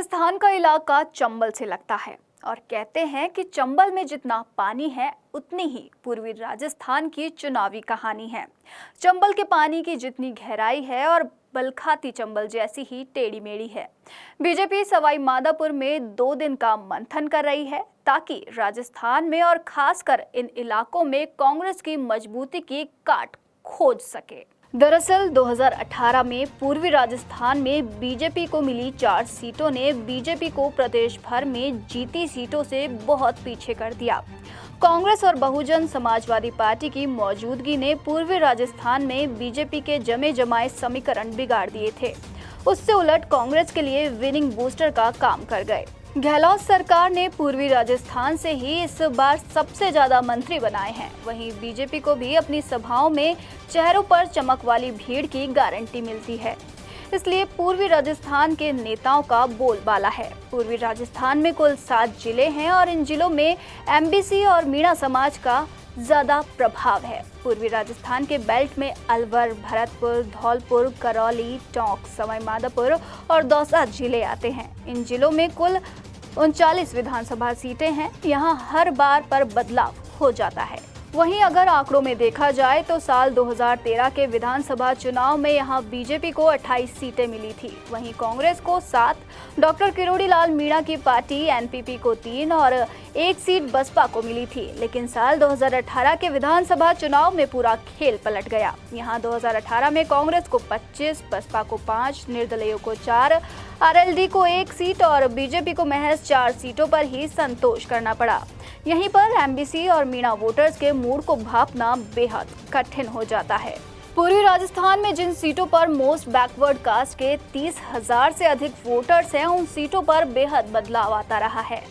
राजस्थान का इलाका चंबल से लगता है और कहते हैं कि चंबल में जितना पानी है उतनी ही पूर्वी राजस्थान की चुनावी कहानी है। चंबल के पानी की जितनी गहराई है और बलखाती चंबल जैसी ही टेढ़ी मेढ़ी है। बीजेपी सवाई माधोपुर में 2 दिन का मंथन कर रही है ताकि राजस्थान में और खासकर इन इलाकों में कांग्रेस की मजबूती की काट खोज सके। दरअसल 2018 में पूर्वी राजस्थान में बीजेपी को मिली 4 सीटों ने बीजेपी को प्रदेश भर में जीती सीटों से बहुत पीछे कर दिया। कांग्रेस और बहुजन समाजवादी पार्टी की मौजूदगी ने पूर्वी राजस्थान में बीजेपी के जमे जमाए समीकरण बिगाड़ दिए थे। उससे उलट कांग्रेस के लिए विनिंग बूस्टर का काम कर गए। गहलोत सरकार ने पूर्वी राजस्थान से ही इस बार सबसे ज्यादा मंत्री बनाए हैं। वहीं बीजेपी को भी अपनी सभाओं में चेहरों पर चमक वाली भीड़ की गारंटी मिलती है, इसलिए पूर्वी राजस्थान के नेताओं का बोलबाला है। पूर्वी राजस्थान में कुल 7 जिले हैं और इन जिलों में एमबीसी और मीणा समाज का ज्यादा प्रभाव है। पूर्वी राजस्थान के बेल्ट में अलवर, भरतपुर, धौलपुर, करौली, टोंक, सवाई माधोपुर और दौसा जिले आते हैं। इन जिलों में कुल 39 विधानसभा सीटें हैं। यहाँ हर बार पर बदलाव हो जाता है। वहीं अगर आंकड़ों में देखा जाए तो साल 2013 के विधानसभा चुनाव में यहां बीजेपी को 28 सीटें मिली थी। वहीं कांग्रेस को 7, डॉक्टर किरोड़ी लाल मीणा की पार्टी एनपीपी को 3 और 1 सीट बसपा को मिली थी। लेकिन साल 2018 के विधानसभा चुनाव में पूरा खेल पलट गया। यहां 2018 में कांग्रेस को 25, बसपा को 5, निर्दलीयों को 4, आरएलडी को 1 सीट और बीजेपी को महज 4 सीटों पर ही संतोष करना पड़ा। यहीं पर एमबीसी और मीणा वोटर्स के मूड को भांपना बेहद कठिन हो जाता है। पूर्वी राजस्थान में जिन सीटों पर मोस्ट बैकवर्ड कास्ट के 30,000 से अधिक वोटर्स हैं, उन सीटों पर बेहद बदलाव आता रहा है।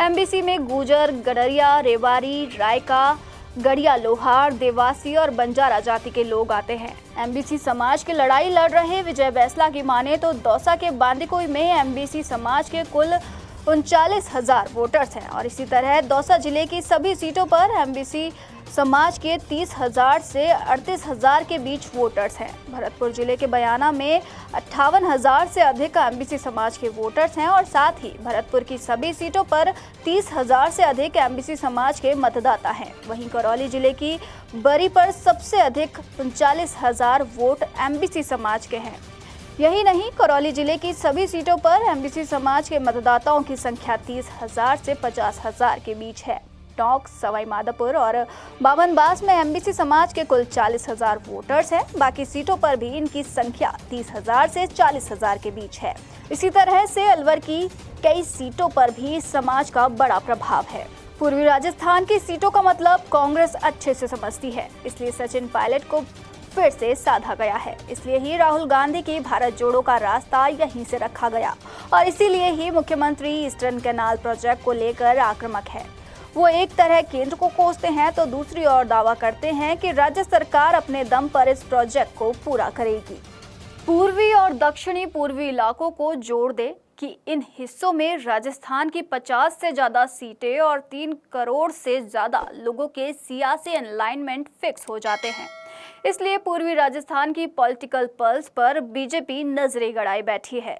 एमबीसी में गुर्जर, गडरिया, रेवाड़ी, रायका, गढ़िया, लोहार, देवासी और बंजारा जाति के लोग आते हैं। एमबीसी समाज की लड़ाई लड़ रहे विजय बैसला की माने तो दौसा के बांदीकुई में एमबीसी समाज के कुल 39,000 वोटर्स हैं और इसी तरह दौसा जिले की सभी सीटों पर एमबीसी समाज के 30,000 से 38,000 के बीच वोटर्स हैं। भरतपुर जिले के बयाना में 58,000 से अधिक एमबीसी समाज के वोटर्स हैं और साथ ही भरतपुर की सभी सीटों पर 30,000 से अधिक एमबीसी समाज के मतदाता हैं। वहीं करौली जिले की बरी पर सबसे अधिक 39,000 वोट एमबीसी समाज के हैं। यही नहीं, करौली जिले की सभी सीटों पर एमबीसी समाज के मतदाताओं की संख्या 30,000 से 50,000 के बीच है। टोंक, सवाई माधोपुर और बावनबास में एमबीसी समाज के कुल 40,000 वोटर्स हैं। बाकी सीटों पर भी इनकी संख्या 30,000 से 40,000 के बीच है। इसी तरह से अलवर की कई सीटों पर भी इस समाज का बड़ा प्रभाव है। पूर्वी राजस्थान की सीटों का मतलब कांग्रेस अच्छे से समझती है, इसलिए सचिन पायलट को फिर से साधा गया है। इसलिए ही राहुल गांधी की भारत जोड़ो का रास्ता यहीं से रखा गया और इसीलिए ही मुख्यमंत्री ईस्टर्न कैनाल प्रोजेक्ट को लेकर आक्रामक है। वो एक तरह केंद्र को कोसते हैं तो दूसरी ओर दावा करते हैं कि राज्य सरकार अपने दम पर इस प्रोजेक्ट को पूरा करेगी। पूर्वी और दक्षिणी पूर्वी इलाकों को जोड़ दे कि इन हिस्सों में राजस्थान की 50 से ज्यादा सीटें और 3 करोड़ से ज्यादा लोगों के सियासी अलाइनमेंट फिक्स हो जाते हैं। इसलिए पूर्वी राजस्थान की पॉलिटिकल पल्स पर बीजेपी नजरें गड़ाए बैठी है।